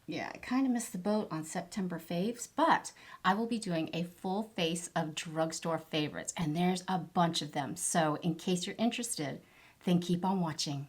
Yeah, I kind of missed the boat on September faves, but I will be doing a full face of drugstore favorites, and there's a bunch of them. So, in case you're interested, then keep on watching.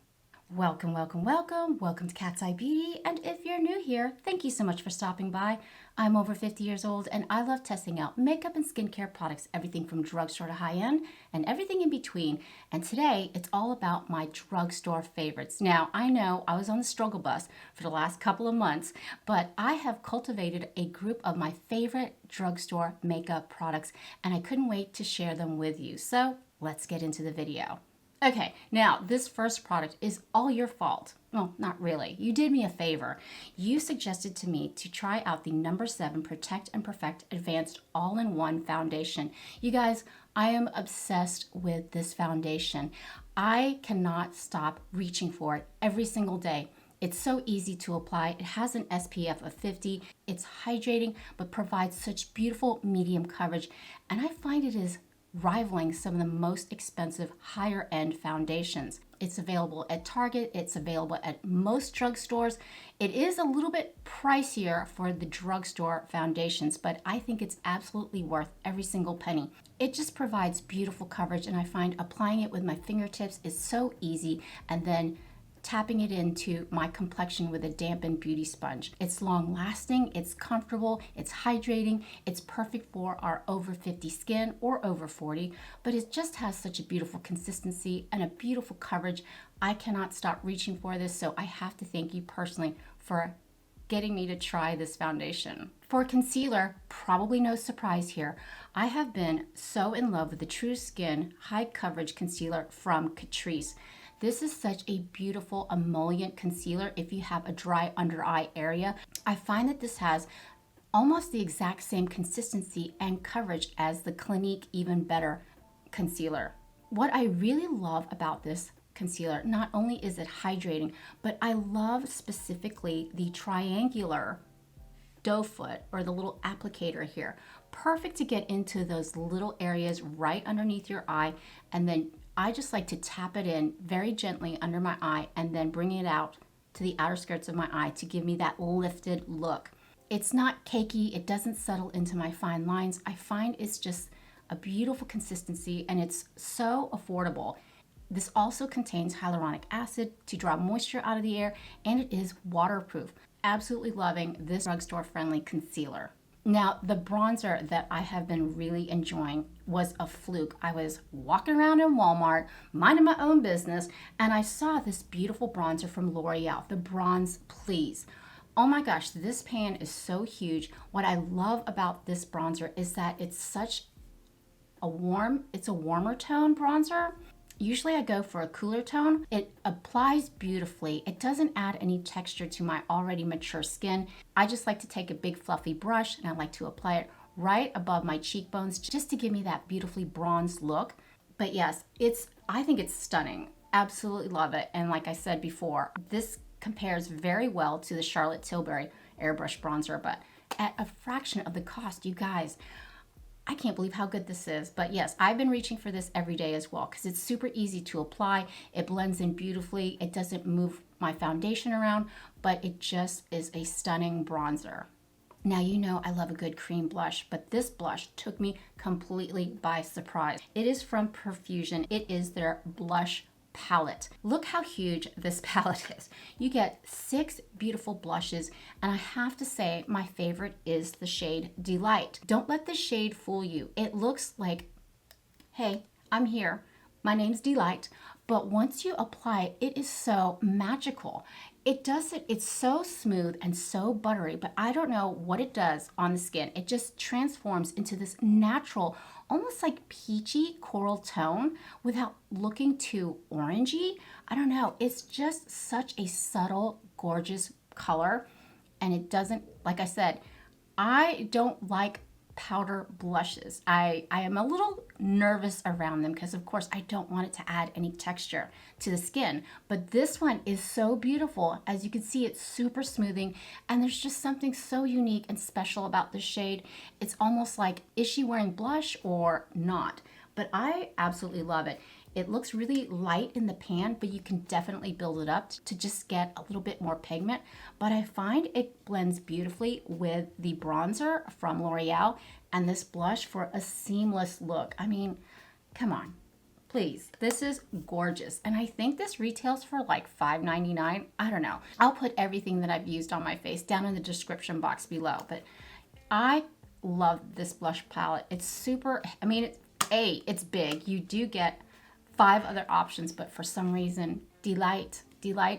Welcome, welcome, welcome. Welcome to Cat's Eye Beauty. And if you're new here, thank you so much for stopping by. I'm over 50 years old and I love testing out makeup and skincare products, everything from drugstore to high end and everything in between. And today it's all about my drugstore favorites. Now, I know I was on the struggle bus for the last couple of months, but I have cultivated a group of my favorite drugstore makeup products and I couldn't wait to share them with you. So let's get into the video. Okay, now this first product is all your fault. Well, not really. You did me a favor. You suggested to me to try out the number 7 Protect and Perfect Advanced All-in-One Foundation. You guys, I am obsessed with this foundation. I cannot stop reaching for it every single day. It's so easy to apply. It has an SPF of 50. It's hydrating, but provides such beautiful medium coverage. And I find it is rivaling some of the most expensive higher end foundations. It's available at Target, it's available at most drugstores. It is a little bit pricier for the drugstore foundations, but I think it's absolutely worth every single penny. It just provides beautiful coverage and I find applying it with my fingertips is so easy, and then tapping it into my complexion with a dampened beauty sponge. It's long lasting, it's comfortable, it's hydrating, it's perfect for our over 50 skin or over 40, but it just has such a beautiful consistency and a beautiful coverage. I cannot stop reaching for this, so I have to thank you personally for getting me to try this foundation. For concealer, probably no surprise here, I have been so in love with the True Skin High Coverage Concealer from CATRICE. This is such a beautiful emollient concealer if you have a dry under eye area. I find that this has almost the exact same consistency and coverage as the Clinique Even Better concealer. What I really love about this concealer, not only is it hydrating, but I love specifically the triangular doe foot or the little applicator here. Perfect to get into those little areas right underneath your eye, and then I just like to tap it in very gently under my eye and then bring it out to the outer skirts of my eye to give me that lifted look. It's not cakey, it doesn't settle into my fine lines. I find it's just a beautiful consistency and it's so affordable. This also contains hyaluronic acid to draw moisture out of the air, and it is waterproof. Absolutely loving this drugstore friendly concealer. Now, the bronzer that I have been really enjoying was a fluke. I was walking around in Walmart, minding my own business, and I saw this beautiful bronzer from L'Oreal, the Bronze Please. Oh my gosh, this pan is so huge. What I love about this bronzer is that it's such a warmer tone bronzer. Usually I go for a cooler tone. It applies beautifully. It doesn't add any texture to my already mature skin. I just like to take a big fluffy brush and I like to apply it right above my cheekbones just to give me that beautifully bronzed look. But yes, I think it's stunning. Absolutely love it. And like I said before, this compares very well to the Charlotte Tilbury Airbrush Bronzer, but at a fraction of the cost, you guys. I can't believe how good this is. But yes, I've been reaching for this every day as well because it's super easy to apply. It blends in beautifully. It doesn't move my foundation around, but it just is a stunning bronzer. Now, you know I love a good cream blush, but this blush took me completely by surprise. It is from PROFUSION. It is their blush palette. Look how huge this palette is. You get 6 beautiful blushes, and I have to say my favorite is the shade Delight. Don't let the shade fool you. It looks like, hey, I'm here. My name's Delight. But once you apply it, it is so magical. It's so smooth and so buttery, but I don't know what it does on the skin. It just transforms into this natural, almost like peachy coral tone without looking too orangey. I don't know. It's just such a subtle, gorgeous color. And it doesn't, like I said, I don't like powder blushes. I am a little nervous around them because of course I don't want it to add any texture to the skin, but this one is so beautiful. As you can see, it's super smoothing, and there's just something so unique and special about this shade. It's almost like, is she wearing blush or not? But I absolutely love it. It looks really light in the pan, but you can definitely build it up to just get a little bit more pigment. But I find it blends beautifully with the bronzer from L'Oreal and this blush for a seamless look. I mean, come on. Please, this is gorgeous. And I think this retails for like $5.99. I don't know. I'll put everything that I've used on my face down in the description box below. But I love this blush palette. It's super, I mean, it's big. You do get 5 other options, but for some reason, Delight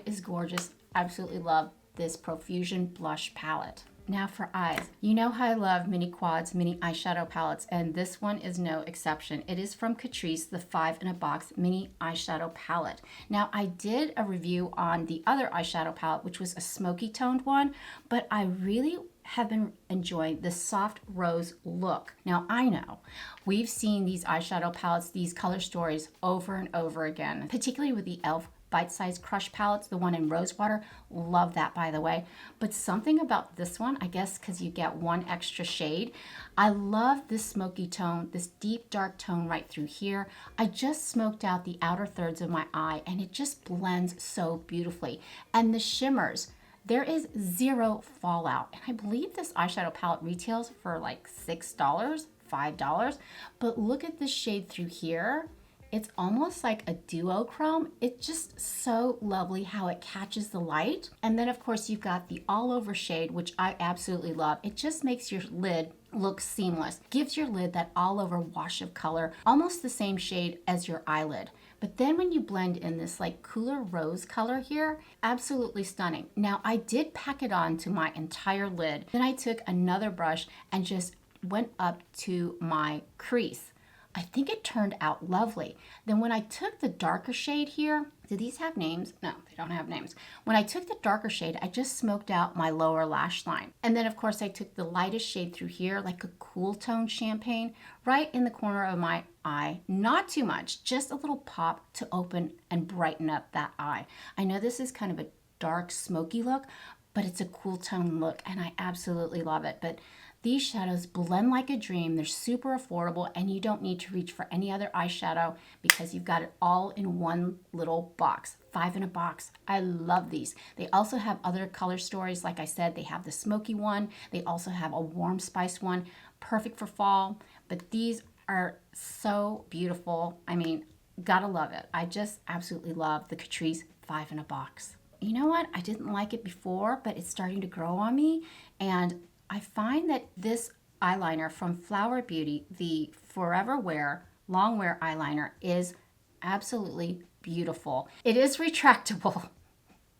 is gorgeous. Absolutely love this Profusion blush palette. Now for eyes. You know how I love mini quads, mini eyeshadow palettes, and this one is no exception. It is from Catrice, the 5 in a box mini eyeshadow palette. Now I did a review on the other eyeshadow palette, which was a smoky toned one, but I really have been enjoying the soft rose look. Now I know we've seen these eyeshadow palettes, these color stories over and over again, particularly with the e.l.f. bite-sized crush palettes, the one in Rosewater. Love that, by the way. But something about this one, I guess because you get 1 extra shade. I love this smoky tone, this deep dark tone right through here. I just smoked out the outer thirds of my eye and it just blends so beautifully. And the shimmers, there is 0 fallout. And I believe this eyeshadow palette retails for like $6, $5. But look at this shade through here. It's almost like a duochrome. It's just so lovely how it catches the light. And then of course you've got the all over shade, which I absolutely love. It just makes your lid look seamless. Gives your lid that all over wash of color, almost the same shade as your eyelid. But then when you blend in this like cooler rose color here, absolutely stunning. Now I did pack it on to my entire lid. Then I took another brush and just went up to my crease. I think it turned out lovely. Then when I took the darker shade here, do these have names? No, they don't have names. When I took the darker shade, I just smoked out my lower lash line. And then of course I took the lightest shade through here, like a cool tone champagne, right in the corner of my eye. Not too much, just a little pop to open and brighten up that eye. I know this is kind of a dark smoky look, but it's a cool tone look and I absolutely love it. But these shadows blend like a dream. They're super affordable and you don't need to reach for any other eyeshadow because you've got it all in one little box. 5 in a box. I love these. They also have other color stories. Like I said, they have the smoky one. They also have a warm spice one, perfect for fall. But these are so beautiful. I mean, gotta love it. I just absolutely love the Catrice 5 in a box. You know what? I didn't like it before, but it's starting to grow on me. And I find that this eyeliner from Flower Beauty, the Forever Wear Long Wear Eyeliner, is absolutely beautiful. It is retractable,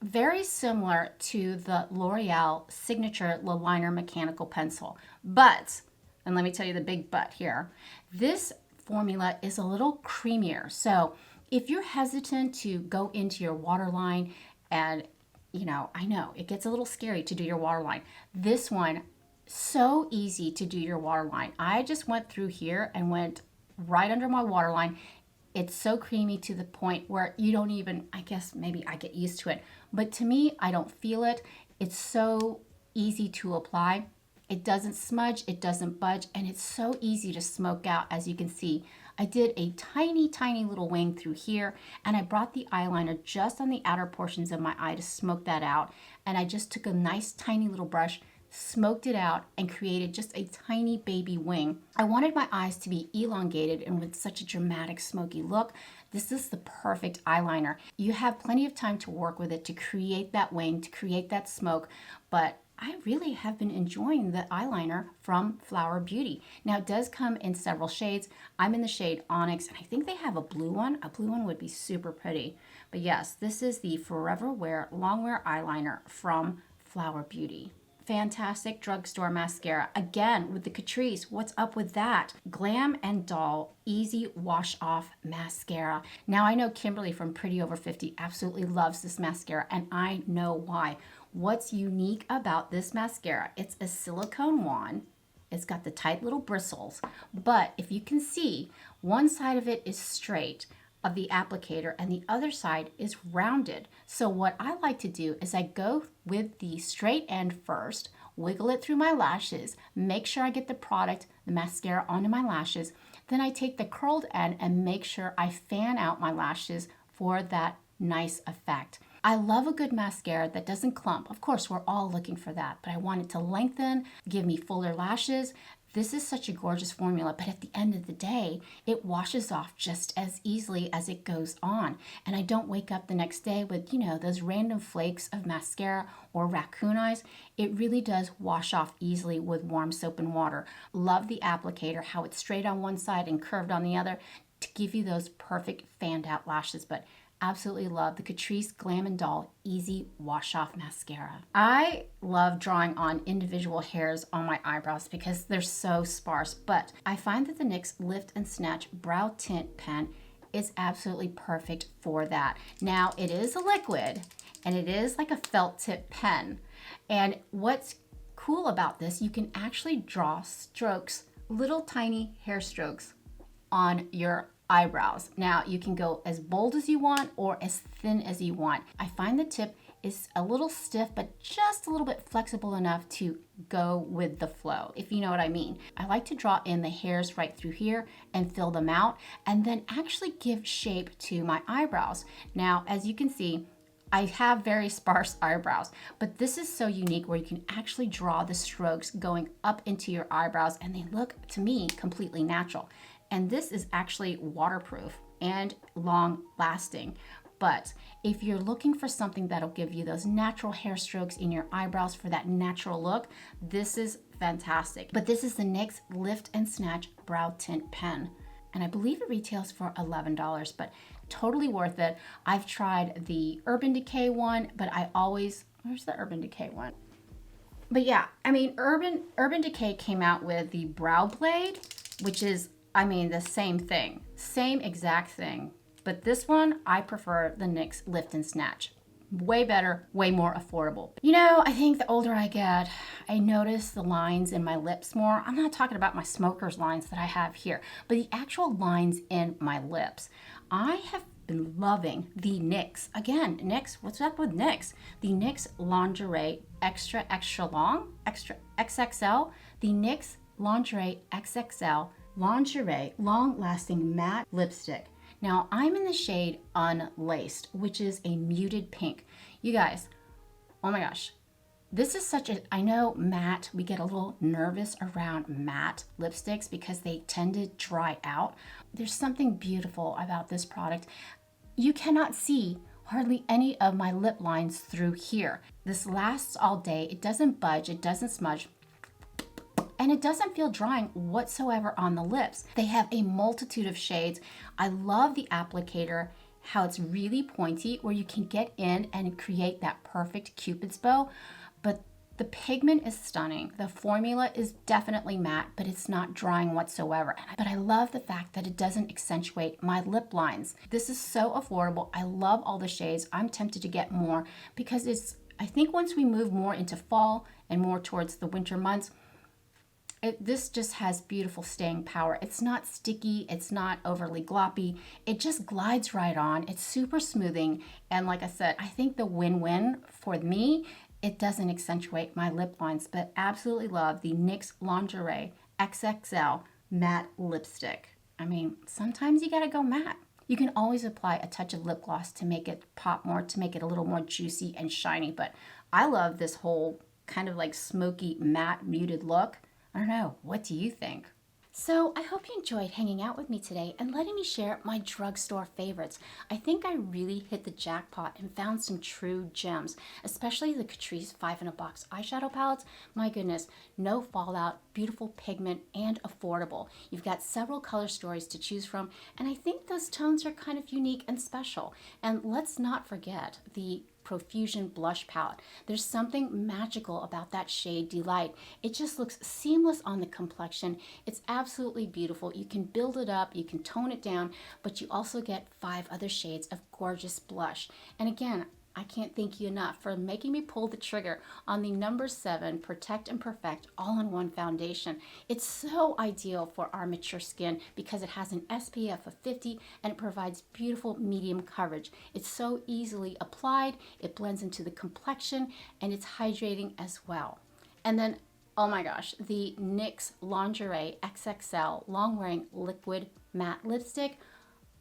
very similar to the L'Oreal Signature Eyeliner Mechanical Pencil. But, and let me tell you the big but here, this formula is a little creamier. So if you're hesitant to go into your waterline and, you know, I know it gets a little scary to do your waterline. This one, so easy to do your waterline. I just went through here and went right under my waterline. It's so creamy to the point where you don't even, I guess maybe I get used to it, but to me, I don't feel it. It's so easy to apply. It doesn't smudge, it doesn't budge, and it's so easy to smoke out. As you can see, I did a tiny, tiny little wing through here, and I brought the eyeliner just on the outer portions of my eye to smoke that out. And I just took a nice tiny little brush, smoked it out, and created just a tiny baby wing. I wanted my eyes to be elongated and with such a dramatic smoky look. This is the perfect eyeliner. You have plenty of time to work with it to create that wing, to create that smoke, but I really have been enjoying the eyeliner from Flower Beauty. Now it does come in several shades. I'm in the shade Onyx, and I think they have a blue one. A blue one would be super pretty. But yes, this is the Forever Wear Long Wear Eyeliner from Flower Beauty. Fantastic drugstore mascara. Again, with the Catrice, what's up with that? Glam and Doll Easy Wash Off Mascara. Now I know Kimberly from Pretty Over 50 absolutely loves this mascara, and I know why. What's unique about this mascara? It's a silicone wand. It's got the tight little bristles, but if you can see, one side of it is straight of the applicator and the other side is rounded. So what I like to do is I go with the straight end first, wiggle it through my lashes, make sure I get the product, the mascara onto my lashes. Then I take the curled end and make sure I fan out my lashes for that nice effect. I love a good mascara that doesn't clump. Of course, we're all looking for that, but I want it to lengthen, give me fuller lashes. This is such a gorgeous formula, but at the end of the day, it washes off just as easily as it goes on. And I don't wake up the next day with, those random flakes of mascara or raccoon eyes. It really does wash off easily with warm soap and water. Love the applicator, how it's straight on one side and curved on the other to give you those perfect fanned out lashes. But absolutely love the CATRICE Glam & Doll Easy Wash Off Mascara. I love drawing on individual hairs on my eyebrows because they're so sparse, but I find that the NYX Lift and Snatch Brow Tint Pen is absolutely perfect for that. Now, it is a liquid, and it is like a felt tip pen. And what's cool about this, you can actually draw strokes, little tiny hair strokes on your eyebrows. Now you can go as bold as you want or as thin as you want. I find the tip is a little stiff, but just a little bit flexible enough to go with the flow, if you know what I mean. I like to draw in the hairs right through here and fill them out and then actually give shape to my eyebrows. Now, as you can see, I have very sparse eyebrows, but this is so unique where you can actually draw the strokes going up into your eyebrows and they look, to me, completely natural. And this is actually waterproof and long lasting. But if you're looking for something that'll give you those natural hair strokes in your eyebrows for that natural look, this is fantastic. But this is the NYX Lift and Snatch Brow Tint Pen. And I believe it retails for $11, but totally worth it. I've tried the Urban Decay one, but where's the Urban Decay one? But yeah, I mean, Urban Decay came out with the Brow Blade, which is the same thing, same exact thing. But this one, I prefer the NYX Lift and Snatch. Way better, way more affordable. I think the older I get, I notice the lines in my lips more. I'm not talking about my smoker's lines that I have here, but the actual lines in my lips. I have been loving the NYX. Again, NYX, what's up with NYX? The NYX Lingerie Extra Long, Extra XXL. The NYX Lingerie XXL Lingerie Long Lasting Matte Lipstick. Now I'm in the shade Unlaced, which is a muted pink. You guys, oh my gosh, this is I know matte, we get a little nervous around matte lipsticks because they tend to dry out. There's something beautiful about this product. You cannot see hardly any of my lip lines through here. This lasts all day. It doesn't budge, it doesn't smudge. And it doesn't feel drying whatsoever on the lips. They have a multitude of shades. I love the applicator, how it's really pointy, where you can get in and create that perfect Cupid's bow. But the pigment is stunning. The formula is definitely matte, but it's not drying whatsoever. But I love the fact that it doesn't accentuate my lip lines. This is so affordable. I love all the shades. I'm tempted to get more because I think once we move more into fall and more towards the winter months, this just has beautiful staying power. It's not sticky, it's not overly gloppy. It just glides right on. It's super smoothing. And like I said, I think the win-win for me, it doesn't accentuate my lip lines, but absolutely love the NYX Lingerie XXL Matte Lipstick. Sometimes you gotta go matte. You can always apply a touch of lip gloss to make it pop more, to make it a little more juicy and shiny. But I love this whole kind of like smoky matte muted look. I don't know, what do you think? So I hope you enjoyed hanging out with me today and letting me share my drugstore favorites. I think I really hit the jackpot and found some true gems, especially the CATRICE 5-in-a-Box eyeshadow palettes. My goodness, no fallout, beautiful pigment, and affordable. You've got several color stories to choose from, and I think those tones are kind of unique and special. And let's not forget the Profusion blush palette. There's something magical about that shade Delight. It just looks seamless on the complexion. It's absolutely beautiful. You can build it up, you can tone it down, but you also get 5 other shades of gorgeous blush. And again, I can't thank you enough for making me pull the trigger on the number 7 Protect and Perfect all-in-one foundation. It's so ideal for our mature skin because it has an SPF of 50 and it provides beautiful medium coverage. It's so easily applied, it blends into the complexion, and it's hydrating as well. And then Oh my gosh, the NYX Lingerie XXL Long Wearing Liquid Matte Lipstick.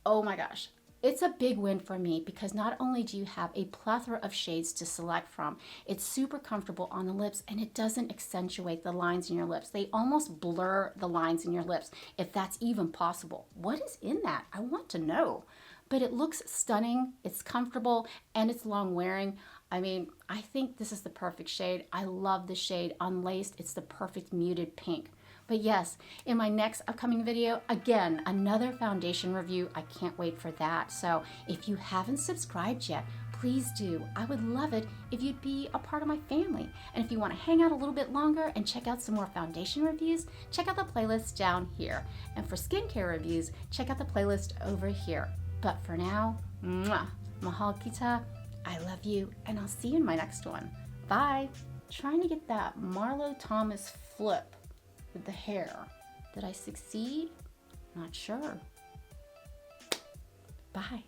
Oh my gosh. It's a big win for me because not only do you have a plethora of shades to select from, it's super comfortable on the lips and it doesn't accentuate the lines in your lips. They almost blur the lines in your lips, if that's even possible. What is in that? I want to know. But it looks stunning, it's comfortable, and it's long wearing. I mean, I think this is the perfect shade. I love the shade Unlaced. It's the perfect muted pink. But yes, in my next upcoming video, again, another foundation review. I can't wait for that. So if you haven't subscribed yet, please do. I would love it if you'd be a part of my family. And if you want to hang out a little bit longer and check out some more foundation reviews, check out the playlist down here. And for skincare reviews, check out the playlist over here. But for now, mwah, mahal kita, I love you, and I'll see you in my next one. Bye. Trying to get that Marlo Thomas flip with the hair. Did I succeed? Not sure. Bye.